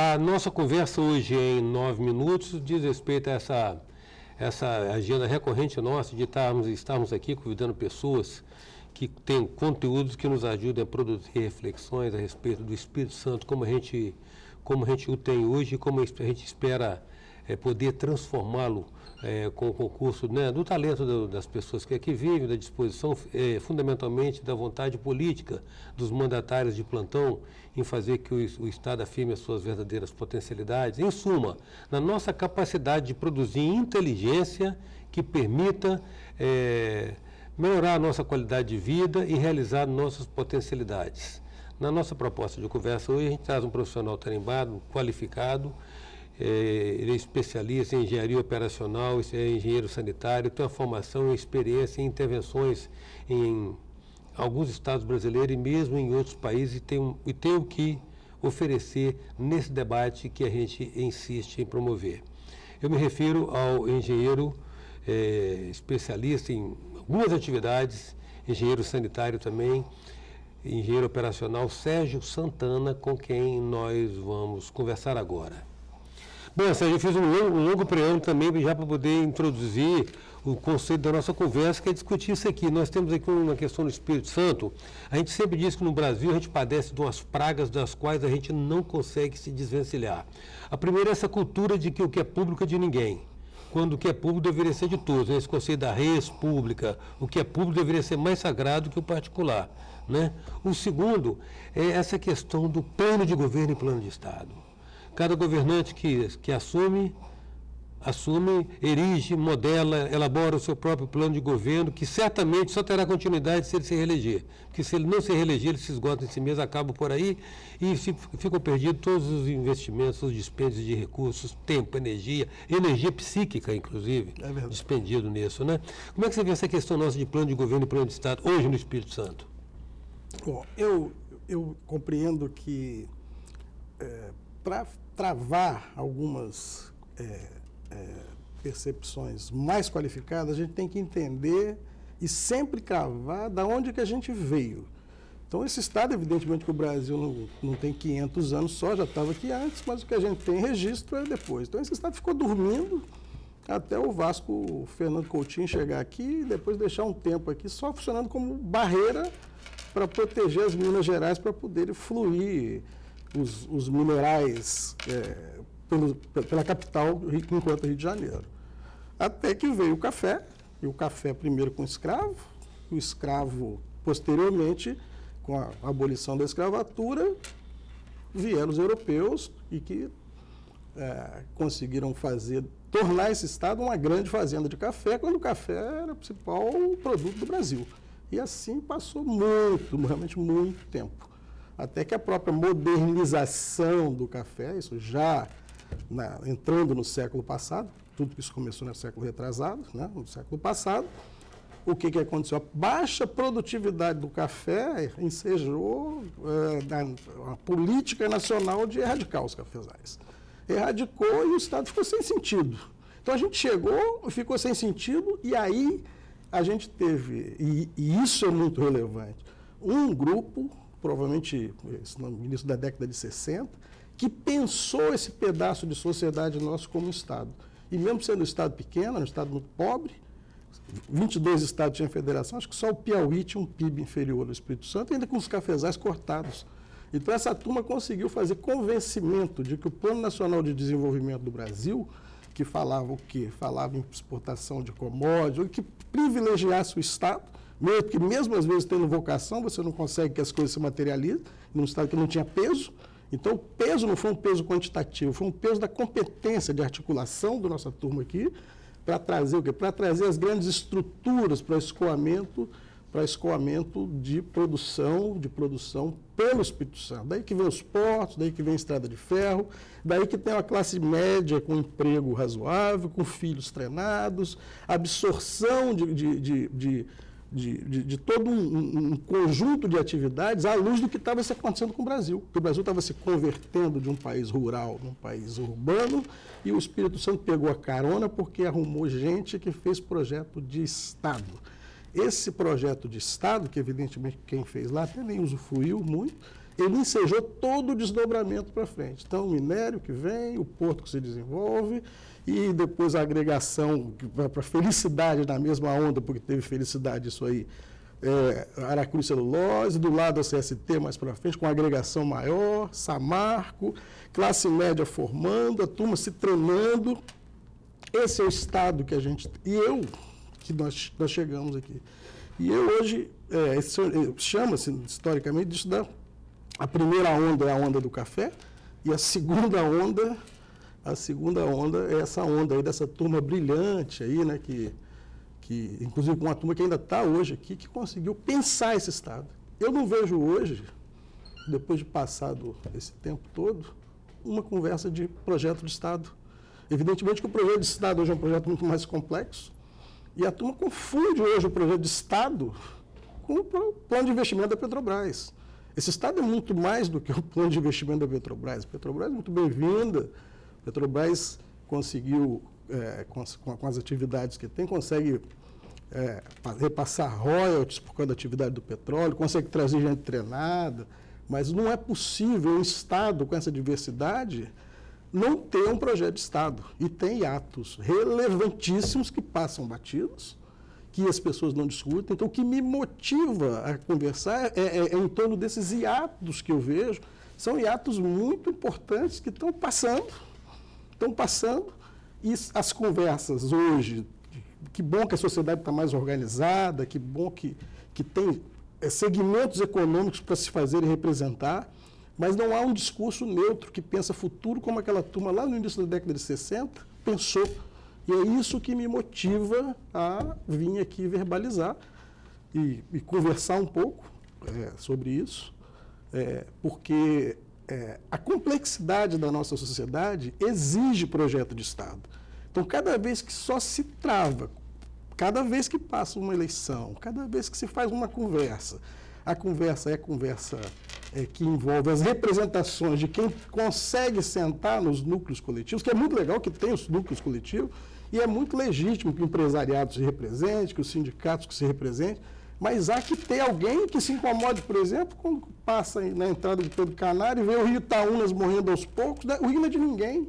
A nossa conversa hoje em 9 minutos diz respeito a essa agenda recorrente nossa de estarmos aqui convidando pessoas que têm conteúdos que nos ajudem a produzir reflexões a respeito do Espírito Santo, como a gente o tem hoje e como a gente espera poder transformá-lo com o concurso, né, do talento das pessoas que aqui vivem, da disposição, fundamentalmente da vontade política dos mandatários de plantão em fazer que o Estado afirme as suas verdadeiras potencialidades. Em suma, na nossa capacidade de produzir inteligência que permita melhorar a nossa qualidade de vida e realizar nossas potencialidades. Na nossa proposta de conversa hoje, a gente traz um profissional tarimbado, qualificado. Ele é especialista em engenharia operacional, é engenheiro sanitário, tem uma formação e experiência em intervenções em alguns estados brasileiros e mesmo em outros países e tem o que oferecer nesse debate que a gente insiste em promover. Eu me refiro ao engenheiro especialista em algumas atividades, engenheiro sanitário também, engenheiro operacional Sérgio Santana, com quem nós vamos conversar agora. Bom, Sérgio, eu fiz um longo preâmbulo também já para poder introduzir o conceito da nossa conversa, que é discutir isso aqui. Nós temos aqui uma questão do Espírito Santo. A gente sempre diz que no Brasil a gente padece de umas pragas das quais a gente não consegue se desvencilhar. A primeira é essa cultura de que o que é público é de ninguém, quando o que é público deveria ser de todos. Esse conceito da res pública, o que é público deveria ser mais sagrado que o particular, né? O segundo é essa questão do plano de governo e plano de Estado. Cada governante que assume, erige, modela, elabora o seu próprio plano de governo, que certamente só terá continuidade se ele se reeleger. Porque se ele não se reeleger, ele se esgota em si mesmo, acaba por aí e ficam perdidos todos os investimentos, os dispêndios de recursos, tempo, energia psíquica, inclusive, dispendido nisso, né? Como é que você vê essa questão nossa de plano de governo e plano de Estado hoje no Espírito Santo? Bom, eu compreendo que para travar algumas percepções mais qualificadas, a gente tem que entender e sempre cravar da onde que a gente veio. Então, esse Estado, evidentemente que o Brasil não tem 500 anos só, já estava aqui antes, mas o que a gente tem registro é depois. Então, esse Estado ficou dormindo até o Vasco Fernando Coutinho chegar aqui e depois deixar um tempo aqui só funcionando como barreira para proteger as Minas Gerais, para poderem fluir os minerais pela capital, enquanto Rio de Janeiro. Até que veio o café, e o café primeiro com o escravo posteriormente, com a abolição da escravatura, vieram os europeus e que conseguiram tornar esse estado uma grande fazenda de café, quando o café era o principal produto do Brasil. E assim passou realmente muito tempo. Até que a própria modernização do café, isso já entrando no século passado, tudo isso começou no século retrasado, né, no século passado, o que aconteceu? A baixa produtividade do café ensejou a política nacional de erradicar os cafezais. Erradicou e o Estado ficou sem sentido. Então a gente chegou, ficou sem sentido, e aí a gente teve, e isso é muito relevante, um grupo, provavelmente no início da década de 60, que pensou esse pedaço de sociedade nosso como Estado. E mesmo sendo um Estado pequeno, um Estado muito pobre, 22 estados tinham federação, acho que só o Piauí tinha um PIB inferior ao Espírito Santo, ainda com os cafezais cortados. Então essa turma conseguiu fazer convencimento de que o Plano Nacional de Desenvolvimento do Brasil, que falava o quê? Falava em exportação de commodities, que privilegiasse o Estado, porque mesmo às vezes tendo vocação, você não consegue que as coisas se materializem, num Estado que não tinha peso. Então, o peso não foi um peso quantitativo, foi um peso da competência de articulação da nossa turma aqui, para trazer o quê? Para trazer as grandes estruturas para escoamento de produção pelo Espírito Santo. Daí que vem os portos, daí que vem a estrada de ferro, daí que tem uma classe média com emprego razoável, com filhos treinados, absorção de todo um conjunto de atividades à luz do que estava se acontecendo com o Brasil. Porque o Brasil estava se convertendo de um país rural num país urbano e o Espírito Santo pegou a carona porque arrumou gente que fez projeto de Estado. Esse projeto de Estado, que evidentemente quem fez lá até nem usufruiu muito, ele ensejou todo o desdobramento para frente. Então, o minério que vem, o porto que se desenvolve, e depois a agregação para felicidade na mesma onda, porque teve felicidade isso aí, Aracruz Celulose, do lado da CST mais para frente, com agregação maior, Samarco, classe média formando, a turma se treinando. Esse é o estado que a gente... que nós chegamos aqui. E eu hoje, chama-se historicamente disso a primeira onda é a onda do café, e a segunda onda é essa onda aí dessa turma brilhante aí, né, que inclusive com uma turma que ainda está hoje aqui, que conseguiu pensar esse Estado. Eu não vejo hoje, depois de passado esse tempo todo, uma conversa de projeto de Estado. Evidentemente que o projeto de Estado hoje é um projeto muito mais complexo, e a turma confunde hoje o projeto de Estado com o plano de investimento da Petrobras. Esse Estado é muito mais do que o plano de investimento da Petrobras. A Petrobras é muito bem-vinda. A Petrobras conseguiu, com as atividades que tem, consegue repassar royalties por causa da atividade do petróleo, consegue trazer gente treinada, mas não é possível um Estado com essa diversidade não ter um projeto de Estado. E tem atos relevantíssimos que passam batidos, que as pessoas não discutem. Então, o que me motiva a conversar é em torno desses hiatos que eu vejo. São hiatos muito importantes que estão passando, e as conversas hoje, que bom que a sociedade está mais organizada, que bom que tem segmentos econômicos para se fazer e representar, mas não há um discurso neutro que pensa futuro como aquela turma lá no início da década de 60 pensou. E é isso que me motiva a vir aqui verbalizar e conversar um pouco sobre isso, porque a complexidade da nossa sociedade exige projeto de Estado. Então, cada vez que só se trava, cada vez que passa uma eleição, cada vez que se faz uma conversa, a conversa que envolve as representações de quem consegue sentar nos núcleos coletivos, que é muito legal que tem os núcleos coletivos, e é muito legítimo que o empresariado se represente, que os sindicatos que se representem, mas há que ter alguém que se incomode, por exemplo, quando passa na entrada de Pedro Canário e vê o Rio Itaúnas morrendo aos poucos, o Rio não é de ninguém.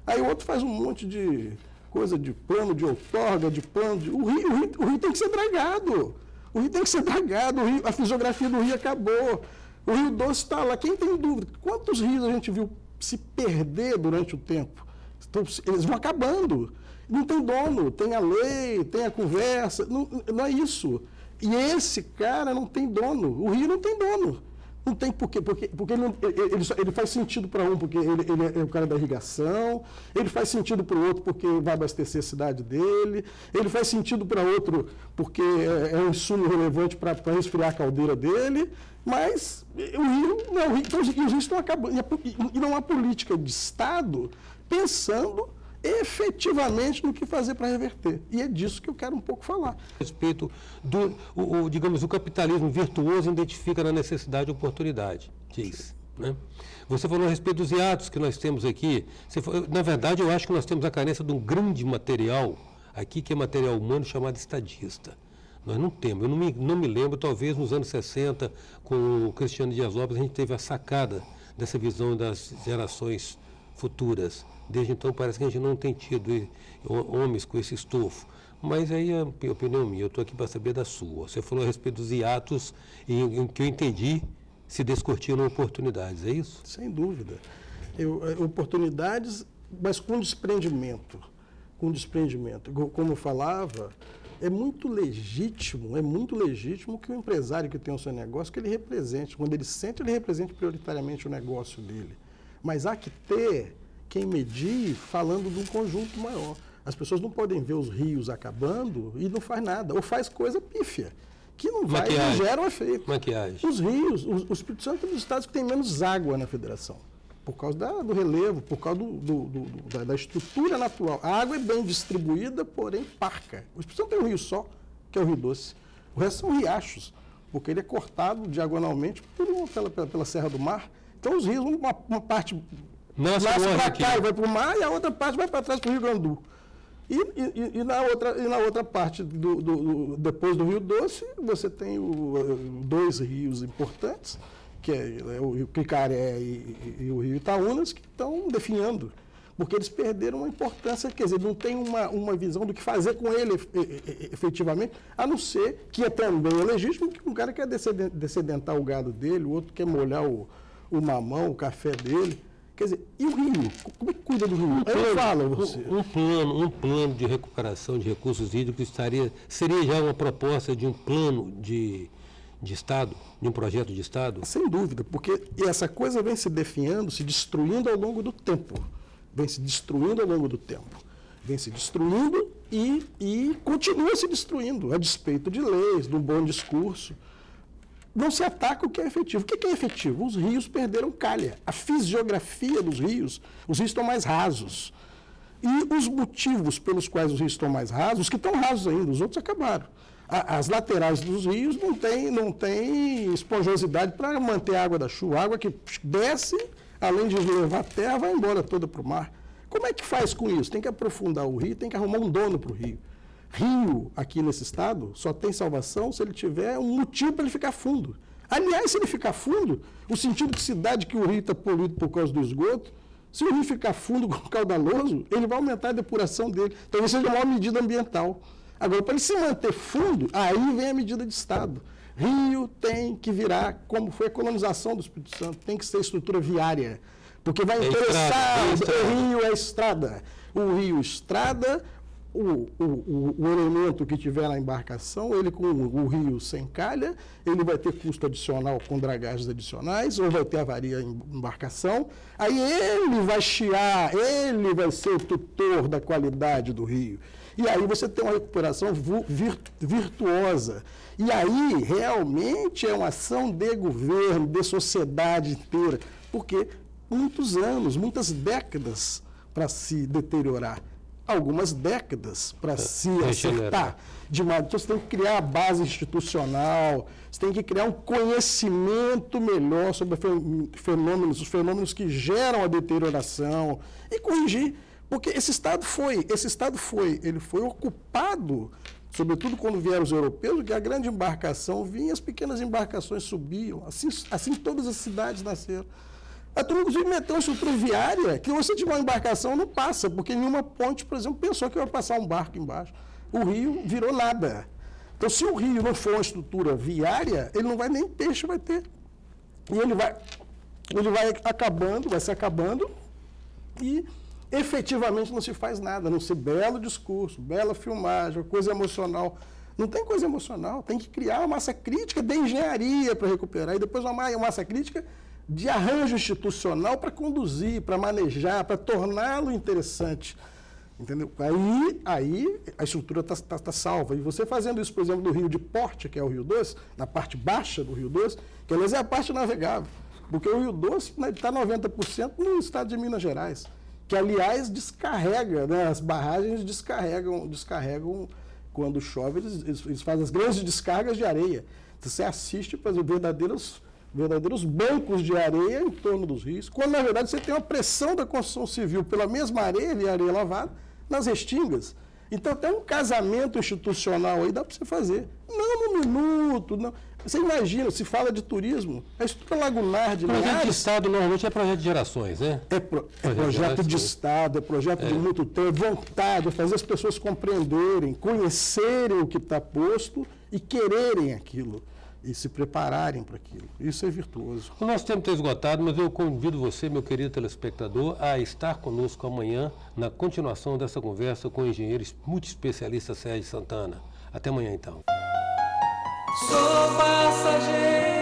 Aí o outro faz um monte de coisa de plano de outorga, de plano de... O Rio tem que ser dragado. O Rio tem que ser dragado, a fisiografia do Rio acabou. O Rio Doce está lá. Quem tem dúvida? Quantos rios a gente viu se perder durante o tempo? Então, eles vão acabando. Não tem dono, tem a lei, tem a conversa, não é isso. E esse cara não tem dono, o Rio não tem dono. Não tem por quê? Porque ele faz sentido para um, porque ele é o cara da irrigação, ele faz sentido para o outro porque vai abastecer a cidade dele, ele faz sentido para outro porque é um insumo relevante para resfriar a caldeira dele, mas o Rio, não, então, os rios estão acabando. E não há política de Estado pensando efetivamente no que fazer para reverter. E é disso que eu quero um pouco falar. A respeito digamos, o capitalismo virtuoso identifica na necessidade e oportunidade, diz. Né? Você falou a respeito dos hiatos que nós temos aqui. Na verdade, eu acho que nós temos a carência de um grande material aqui, que é material humano, chamado estadista. Nós não temos. Eu não me lembro, talvez nos anos 60, com o Cristiano Dias Lopes, a gente teve a sacada dessa visão das gerações futuras. Desde então parece que a gente não tem tido homens com esse estofo. Mas aí é a opinião minha, eu estou aqui para saber da sua. Você falou a respeito dos hiatos em que eu entendi se descortinam oportunidades, é isso? Sem dúvida. Oportunidades, mas com desprendimento. Como eu falava, é muito legítimo que o empresário que tem o seu negócio, que ele represente. Quando ele represente prioritariamente o negócio dele. Mas há que ter quem medie falando de um conjunto maior. As pessoas não podem ver os rios acabando e não faz nada, ou faz coisa pífia, que não vai e não gera um efeito. Maquiagem. Os rios, o Espírito Santo é um dos estados que tem menos água na federação, por causa do relevo, por causa da estrutura natural. A água é bem distribuída, porém parca. O Espírito Santo tem um rio só, que é o Rio Doce. O resto são riachos, porque ele é cortado diagonalmente pela Serra do Mar. Então os rios, uma parte nasce para cá e vai para o mar, e a outra parte vai para trás para o Rio Grandu. E na outra parte, depois do Rio Doce, você tem dois rios importantes, que é o rio Cricaré e o rio Itaúnas, que estão definhando, porque eles perderam uma importância, quer dizer, não tem uma visão do que fazer com ele efetivamente, a não ser que é também legítimo que um cara quer dessedentar o gado dele, o outro quer molhar o mamão, o café dele. Quer dizer, e o rio? Como é que cuida do rio? Eu falo a você. Um plano de recuperação de recursos hídricos seria já uma proposta de um plano de Estado, de um projeto de Estado? Sem dúvida, porque essa coisa vem se definhando, se destruindo ao longo do tempo. Vem se destruindo ao longo do tempo. Vem se destruindo e continua se destruindo, a despeito de leis, de um bom discurso. Não se ataca o que é efetivo. O que é efetivo? Os rios perderam calha. A fisiografia dos rios, os rios estão mais rasos. E os motivos pelos quais os rios estão mais rasos, os que estão rasos ainda, os outros acabaram. As laterais dos rios não tem esponjosidade para manter a água da chuva. A água que desce, além de levar a terra, vai embora toda para o mar. Como é que faz com isso? Tem que aprofundar o rio, tem que arrumar um dono para o rio. Rio, aqui nesse estado, só tem salvação se ele tiver um motivo para ele ficar fundo. Aliás, se ele ficar fundo, o sentido que se dá de que o rio está poluído por causa do esgoto, se o rio ficar fundo, caudaloso, ele vai aumentar a depuração dele. Talvez seja a maior medida ambiental. Agora, para ele se manter fundo, aí vem a medida de Estado. Rio tem que virar, como foi a colonização do Espírito Santo, tem que ser estrutura viária, porque vai interessar, o rio é estrada. O rio estrada, o elemento que tiver na embarcação, ele com o rio sem calha, ele vai ter custo adicional com dragagens adicionais, ou vai ter avaria em embarcação, aí ele vai chiar, ele vai ser o tutor da qualidade do rio. E aí você tem uma recuperação virtuosa. E aí, realmente, é uma ação de governo, de sociedade inteira, porque muitos anos, muitas décadas para se deteriorar, algumas décadas para se acertar. Então, você tem que criar a base institucional, você tem que criar um conhecimento melhor sobre os fenômenos que geram a deterioração e corrigir. Porque esse Estado foi ocupado, sobretudo quando vieram os europeus, porque a grande embarcação vinha, as pequenas embarcações subiam, assim todas as cidades nasceram. A turma, inclusive, meteu uma estrutura viária, que você tiver uma embarcação não passa, porque nenhuma ponte, por exemplo, pensou que ia passar um barco embaixo. O rio virou nada. Então, se o rio não for uma estrutura viária, ele não vai nem peixe vai ter. E ele vai acabando, vai se acabando, e efetivamente não se faz nada, a não ser belo discurso, bela filmagem, coisa emocional. Não tem coisa emocional, tem que criar uma massa crítica de engenharia para recuperar, e depois uma massa crítica de arranjo institucional para conduzir, para manejar, para torná-lo interessante. Entendeu? Aí a estrutura está salva. E você fazendo isso, por exemplo, do Rio de Porte, que é o Rio Doce, na parte baixa do Rio Doce, que aliás é a parte navegável, porque o Rio Doce está 90% no estado de Minas Gerais, que aliás descarrega, né? As barragens descarregam quando chove, eles fazem as grandes descargas de areia. Você assiste para os verdadeiros bancos de areia em torno dos rios, quando na verdade você tem uma pressão da construção civil pela mesma areia e areia lavada nas restingas. Então até um casamento institucional aí dá para você fazer. Não num minuto, não. Você imagina, se fala de turismo, a estrutura lagunar de Linhares... Projeto de Estado normalmente é projeto de gerações, né? É projeto de Estado, é projeto de muito tempo, vontade, fazer as pessoas compreenderem, conhecerem o que está posto e quererem aquilo. E se prepararem para aquilo. Isso é virtuoso. O nosso tempo está esgotado, mas eu convido você, meu querido telespectador, a estar conosco amanhã na continuação dessa conversa com o engenheiro multiespecialista Sérgio Santana. Até amanhã, então. Sou passageiro.